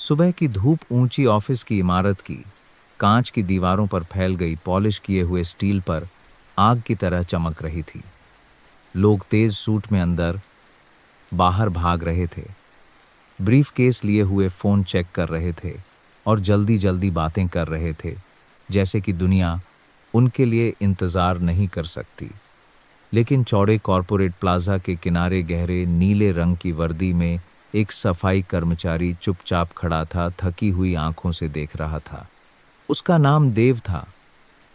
सुबह की धूप ऊंची ऑफिस की इमारत की कांच की दीवारों पर फैल गई पॉलिश किए हुए स्टील पर आग की तरह चमक रही थी। लोग तेज सूट में अंदर बाहर भाग रहे थे, ब्रीफ केस लिए हुए फोन चेक कर रहे थे और जल्दी जल्दी बातें कर रहे थे, जैसे कि दुनिया उनके लिए इंतजार नहीं कर सकती। लेकिन चौड़े कॉरपोरेट प्लाजा के किनारे गहरे नीले रंग की वर्दी में एक सफाई कर्मचारी चुपचाप खड़ा था, थकी हुई आंखों से देख रहा था। उसका नाम देव था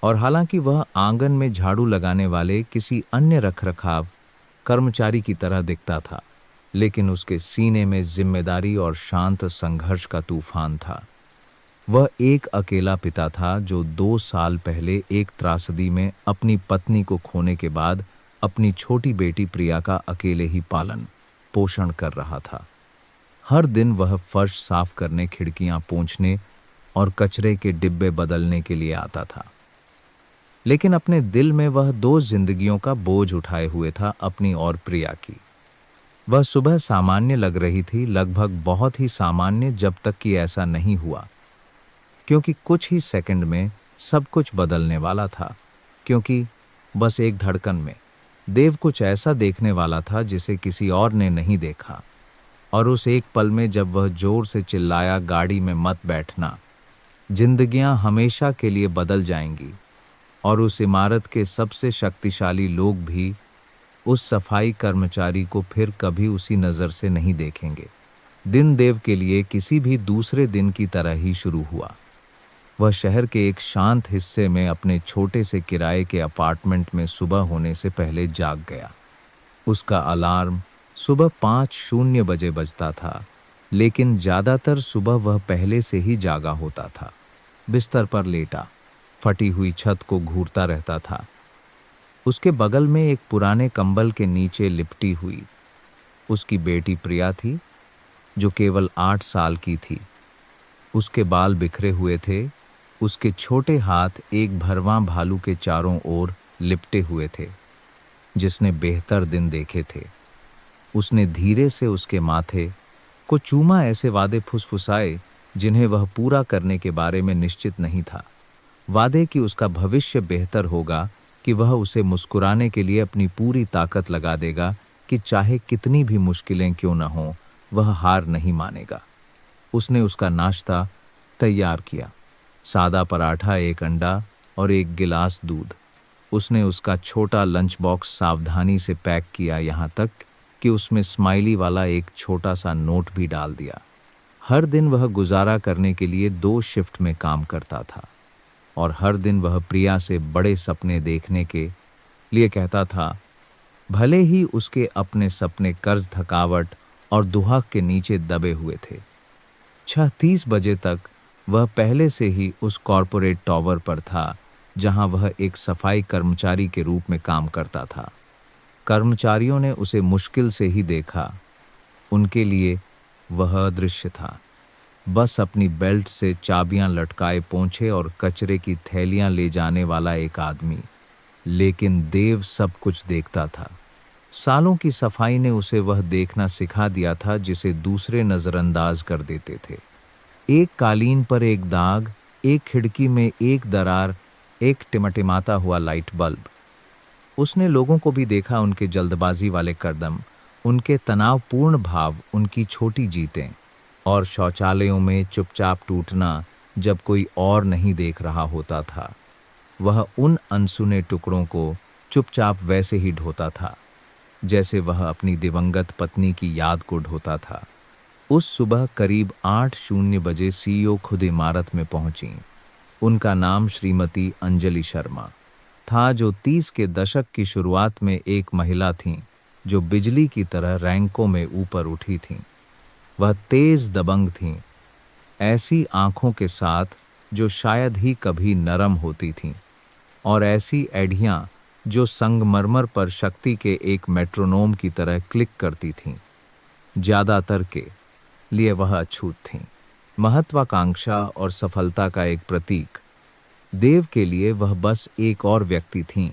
और हालांकि वह आंगन में झाड़ू लगाने वाले किसी अन्य रखरखाव कर्मचारी की तरह दिखता था, लेकिन उसके सीने में जिम्मेदारी और शांत संघर्ष का तूफान था। वह एक अकेला पिता था जो 2 साल पहले एक त्रासदी में अपनी पत्नी को खोने के बाद अपनी छोटी बेटी प्रिया का अकेले ही पालन पोषण कर रहा था। हर दिन वह फर्श साफ करने, खिड़कियां पोंछने और कचरे के डिब्बे बदलने के लिए आता था, लेकिन अपने दिल में वह 2 जिंदगियों का बोझ उठाए हुए था, अपनी और प्रिया की। वह सुबह सामान्य लग रही थी, लगभग बहुत ही सामान्य, जब तक कि ऐसा नहीं हुआ, क्योंकि कुछ ही सेकंड में सब कुछ बदलने वाला था। क्योंकि बस एक धड़कन में देव कुछ ऐसा देखने वाला था जिसे किसी और ने नहीं देखा। और उस एक पल में जब वह जोर से चिल्लाया, गाड़ी में मत बैठना, जिंदगियां हमेशा के लिए बदल जाएंगी, और उस इमारत के सबसे शक्तिशाली लोग भी उस सफाई कर्मचारी को फिर कभी उसी नज़र से नहीं देखेंगे। दिन देव के लिए किसी भी दूसरे दिन की तरह ही शुरू हुआ। वह शहर के एक शांत हिस्से में अपने छोटे से किराए के अपार्टमेंट में सुबह होने से पहले जाग गया। उसका अलार्म सुबह 5:00 बजे बजता था, लेकिन ज़्यादातर सुबह वह पहले से ही जागा होता था। बिस्तर पर लेटा फटी हुई छत को घूरता रहता था। उसके बगल में एक पुराने कंबल के नीचे लिपटी हुई उसकी बेटी प्रिया थी, जो केवल 8 साल की थी। उसके बाल बिखरे हुए थे, उसके छोटे हाथ एक भरवां भालू के चारों ओर लिपटे हुए थे, जिसने बेहतर दिन देखे थे। उसने धीरे से उसके माथे को चूमा, ऐसे वादे फुसफुसाए जिन्हें वह पूरा करने के बारे में निश्चित नहीं था। वादे कि उसका भविष्य बेहतर होगा, कि वह उसे मुस्कुराने के लिए अपनी पूरी ताकत लगा देगा, कि चाहे कितनी भी मुश्किलें क्यों न हों, वह हार नहीं मानेगा। उसने उसका नाश्ता तैयार किया, सादा पराठा, एक अंडा और एक गिलास दूध। उसने उसका छोटा लंच बॉक्स सावधानी से पैक किया, यहाँ तक कि उसमें स्माइली वाला एक छोटा सा नोट भी डाल दिया। हर दिन वह गुजारा करने के लिए 2 शिफ्ट में काम करता था, और हर दिन वह प्रिया से बड़े सपने देखने के लिए कहता था, भले ही उसके अपने सपने कर्ज, थकावट और दुहाक के नीचे दबे हुए थे। 6:30 बजे तक वह पहले से ही उस कॉरपोरेट टावर पर था, जहां वह एक सफाई कर्मचारी के रूप में काम करता था। कर्मचारियों ने उसे मुश्किल से ही देखा। उनके लिए वह दृश्य था, बस अपनी बेल्ट से चाबियां लटकाए पोंछे और कचरे की थैलियां ले जाने वाला एक आदमी। लेकिन देव सब कुछ देखता था। सालों की सफाई ने उसे वह देखना सिखा दिया था जिसे दूसरे नजरअंदाज कर देते थे। एक कालीन पर एक दाग, एक खिड़की में एक दरार, एक टिमटिमाता हुआ लाइट बल्ब। उसने लोगों को भी देखा, उनके जल्दबाजी वाले कदम, उनके तनावपूर्ण भाव, उनकी छोटी जीतें, और शौचालयों में चुपचाप टूटना जब कोई और नहीं देख रहा होता था। वह उन अनसुने टुकड़ों को चुपचाप वैसे ही ढोता था, जैसे वह अपनी दिवंगत पत्नी की याद को ढोता था। उस सुबह करीब 8:00 बजे सीईओ खुद इमारत में पहुंची। उनका नाम श्रीमती अंजलि शर्मा था, जो 30 के दशक की शुरुआत में एक महिला थीं, जो बिजली की तरह रैंकों में ऊपर उठी थीं। वह तेज दबंग थीं, ऐसी आंखों के साथ जो शायद ही कभी नरम होती थीं, और ऐसी एड़ियां जो संगमरमर पर शक्ति के एक मेट्रोनोम की तरह क्लिक करती थीं। ज्यादातर के लिए वह अछूत थीं, महत्वाकांक्षा और सफलता का एक प्रतीक। देव के लिए वह बस एक और व्यक्ति थीं,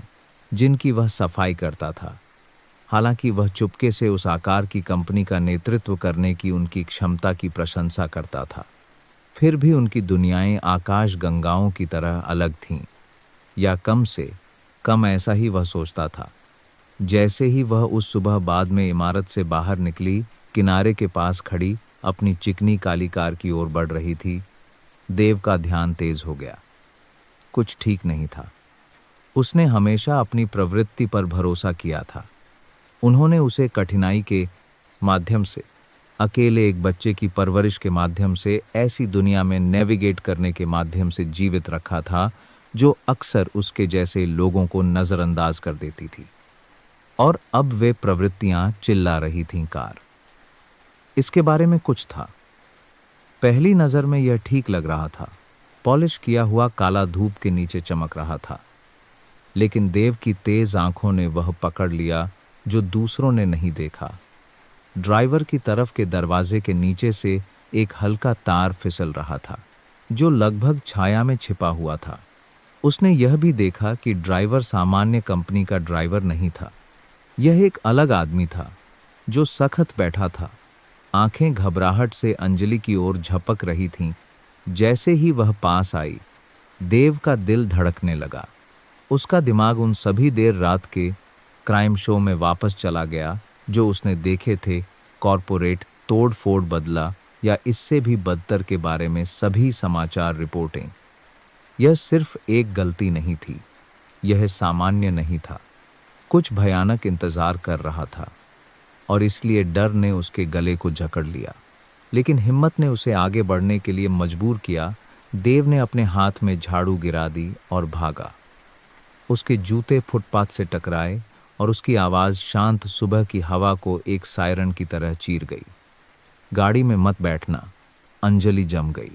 जिनकी वह सफाई करता था। हालांकि वह चुपके से उस आकार की कंपनी का नेतृत्व करने की उनकी क्षमता की प्रशंसा करता था। फिर भी उनकी दुनियाएं आकाश गंगाओं की तरह अलग थीं, या कम से कम ऐसा ही वह सोचता था। जैसे ही वह उस सुबह बाद में इमारत से बाहर निकली, किनारे के पास खड़ी अपनी चिकनी काली कार की ओर बढ़ रही थी, देव का ध्यान तेज हो गया। कुछ ठीक नहीं था। उसने हमेशा अपनी प्रवृत्ति पर भरोसा किया था। उन्होंने उसे कठिनाई के माध्यम से, अकेले एक बच्चे की परवरिश के माध्यम से, ऐसी दुनिया में नेविगेट करने के माध्यम से जीवित रखा था जो अक्सर उसके जैसे लोगों को नज़रअंदाज कर देती थी। और अब वे प्रवृत्तियां चिल्ला रही थीं। कार इसके बारे में कुछ था। पहली नज़र में यह ठीक लग रहा था। पॉलिश किया हुआ काला धूप के नीचे चमक रहा था। लेकिन देव की तेज आंखों ने वह पकड़ लिया जो दूसरों ने नहीं देखा। ड्राइवर की तरफ के दरवाजे के नीचे से एक हल्का तार फिसल रहा था जो लगभग छाया में छिपा हुआ था। उसने यह भी देखा कि ड्राइवर सामान्य कंपनी का ड्राइवर नहीं था। यह एक अलग आदमी था जो सख्त बैठा था। आंखें घबराहट से अंजलि की ओर झपक रही थीं। जैसे ही वह पास आई, देव का दिल धड़कने लगा। उसका दिमाग उन सभी देर रात के क्राइम शो में वापस चला गया जो उसने देखे थे। कॉरपोरेट तोड़ फोड़ बदला या इससे भी बदतर के बारे में सभी समाचार रिपोर्टें। यह सिर्फ एक गलती नहीं थी, यह सामान्य नहीं था। कुछ भयानक इंतजार कर रहा था और इसलिए डर ने उसके गले को जकड़ लिया। लेकिन हिम्मत ने उसे आगे बढ़ने के लिए मजबूर किया। देव ने अपने हाथ में झाड़ू गिरा दी और भागा। उसके जूते फुटपाथ से टकराए और उसकी आवाज़ शांत सुबह की हवा को एक सायरन की तरह चीर गई। गाड़ी में मत बैठना। अंजलि जम गई।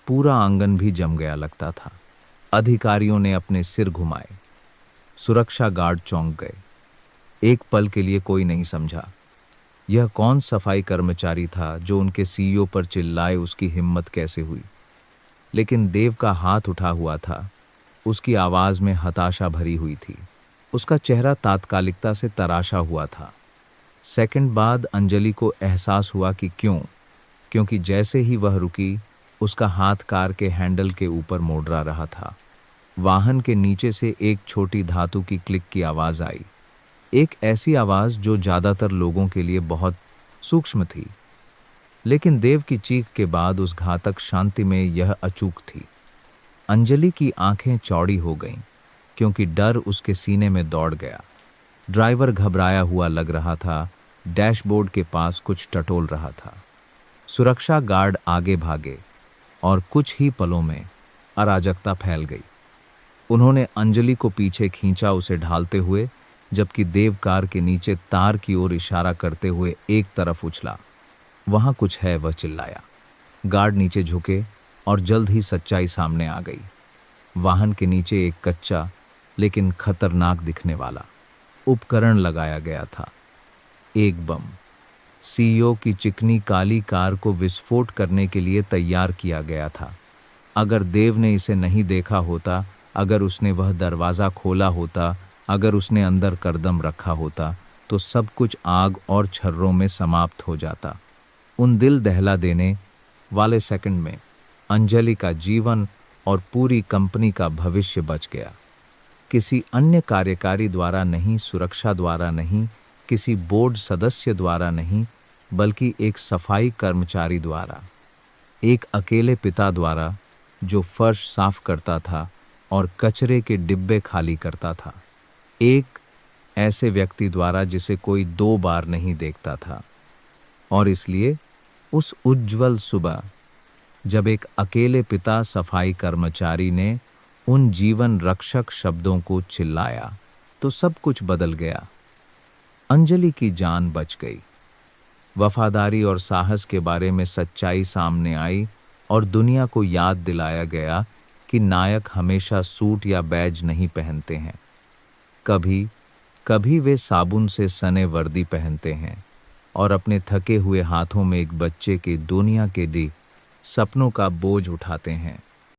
पूरा आंगन भी जम गया लगता था। अधिकारियों ने अपने सिर घुमाए। सुरक्षा गार्ड चौंक गए। एक पल के लिए कोई नहीं समझा यह कौन सफाई कर्मचारी था जो उनके सीईओ पर चिल्लाए। उसकी हिम्मत कैसे हुई? लेकिन देव का हाथ उठा हुआ था। उसकी आवाज़ में हताशा भरी हुई थी। उसका चेहरा तात्कालिकता से तराशा हुआ था। सेकंड बाद अंजलि को एहसास हुआ कि क्योंकि जैसे ही वह रुकी, उसका हाथ कार के हैंडल के ऊपर मोड़रा रहा था। वाहन के नीचे से एक छोटी धातु की क्लिक की आवाज़ आई। एक ऐसी आवाज़ जो ज़्यादातर लोगों के लिए बहुत सूक्ष्म थी, लेकिन देव की चीख के बाद उस घातक शांति में यह अचूक थी। अंजलि की आंखें चौड़ी हो गईं क्योंकि डर उसके सीने में दौड़ गया। ड्राइवर घबराया हुआ लग रहा था। डैशबोर्ड के पास कुछ टटोल रहा था। सुरक्षा गार्ड आगे भागे और कुछ ही पलों में अराजकता फैल गई। उन्होंने अंजलि को पीछे खींचा, उसे ढालते हुए, जबकि देव कार के नीचे तार की ओर इशारा करते हुए एक तरफ उछला। वहां कुछ है, वह चिल्लाया। गार्ड नीचे झुके और जल्द ही सच्चाई सामने आ गई। वाहन के नीचे एक कच्चा लेकिन खतरनाक दिखने वाला उपकरण लगाया गया था। एक बम। सीईओ की चिकनी काली कार को विस्फोट करने के लिए तैयार किया गया था। अगर देव ने इसे नहीं देखा होता, अगर उसने वह दरवाज़ा खोला होता, अगर उसने अंदर कदम रखा होता, तो सब कुछ आग और छर्रों में समाप्त हो जाता। उन दिल दहला देने वाले सेकंड में अंजलि का जीवन और पूरी कंपनी का भविष्य बच गया। किसी अन्य कार्यकारी द्वारा नहीं, सुरक्षा द्वारा नहीं, किसी बोर्ड सदस्य द्वारा नहीं, बल्कि एक सफाई कर्मचारी द्वारा, एक अकेले पिता द्वारा जो फर्श साफ करता था और कचरे के डिब्बे खाली करता था। एक ऐसे व्यक्ति द्वारा जिसे कोई 2 बार नहीं देखता था। और इसलिए उस उज्जवल सुबह जब एक अकेले पिता सफाई कर्मचारी ने उन जीवन रक्षक शब्दों को चिल्लाया, तो सब कुछ बदल गया। अंजलि की जान बच गई। वफादारी और साहस के बारे में सच्चाई सामने आई और दुनिया को याद दिलाया गया कि नायक हमेशा सूट या बैज नहीं पहनते हैं। कभी कभी वे साबुन से सने वर्दी पहनते हैं और अपने थके हुए हाथों में एक बच्चे के दुनिया के सपनों का बोझ उठाते हैं।